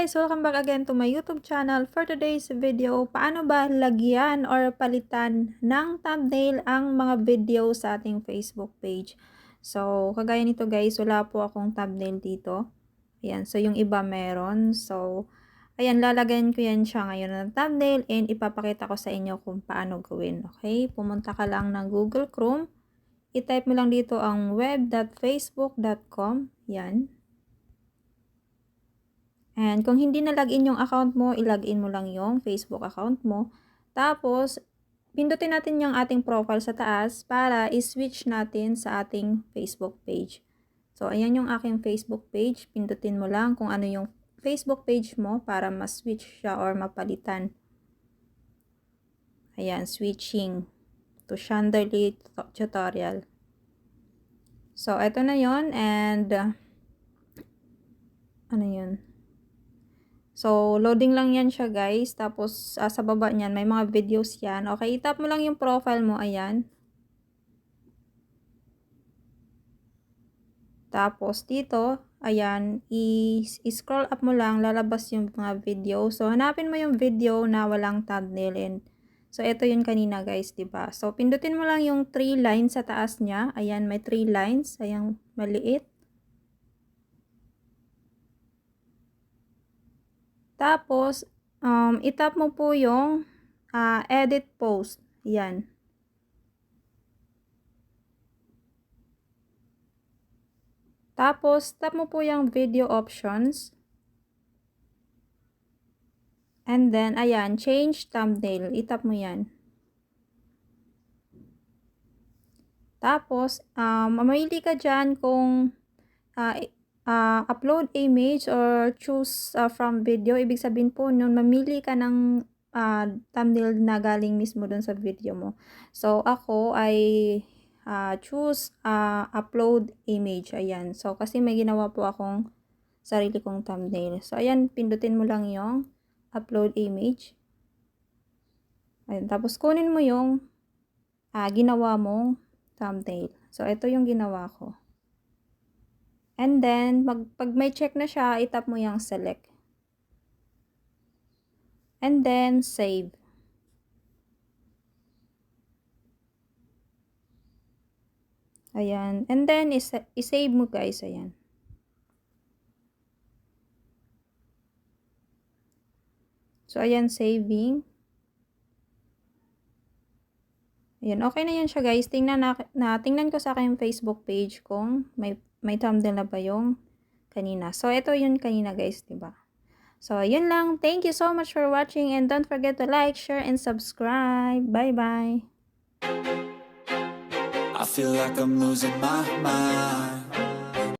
guys! Welcome back again to my YouTube channel. For today's video, paano ba lagyan or palitan ng thumbnail ang mga video sa ating Facebook page? So, kagaya nito guys, wala po akong thumbnail dito. Ayan, so yung iba meron. So, ayan, lalagyan ko yan siya ngayon ng thumbnail and ipapakita ko sa inyo kung paano gawin. Okay, pumunta ka lang ng Google Chrome. I-type mo lang dito ang web.facebook.com. Yan. And kung hindi na login yung account mo, ilagin mo lang yung Facebook account mo. Tapos, pindutin natin yung ating profile sa taas para i-switch natin sa ating Facebook page. So, ayan yung aking Facebook page. Pindutin mo lang kung ano yung Facebook page mo para ma-switch siya or mapalitan. Ayan, switching to Chandelier tutorial. So, eto na yon and ano yun? So, loading lang yan siya guys. Tapos, sa baba niyan, may mga videos yan. Okay, itap mo lang yung profile mo. Ayan. Tapos, dito, ayan, i-scroll up mo lang, lalabas yung mga video. So, hanapin mo yung video na walang thumbnail. And, so, ito yun kanina guys, diba? So, pindutin mo lang yung 3 lines sa taas niya. Ayan, may 3 lines. Ayan, maliit. Tapos, itap mo po yung edit post. Yan. Tapos, tap mo po yung video options. And then, ayan, change thumbnail. Itap mo yan. Tapos, mamili ka dyan kung upload image or choose from video. Ibig sabihin po nun, mamili ka ng thumbnail na galing mismo dun sa video mo. So, ako ay choose upload image. Ayan. So, kasi may ginawa po akong sarili kong thumbnail. So, ayan, pindutin mo lang yung upload image. Ayan. Tapos, kunin mo yung ginawa mong thumbnail. So, ito yung ginawa ko. And then, pag may check na siya, itap mo yung select. And then, save. Ayan. And then, isave mo guys. Ayan. So, ayan, saving. Ayan, okay na yan siya guys. Tingnan ko sa aking Facebook page kung may thumbnail na ba yung kanina. So, ito yun kanina guys, diba? So, yun lang. Thank you so much for watching and don't forget to like, share, and subscribe. Bye-bye! I feel like I'm losing my mind.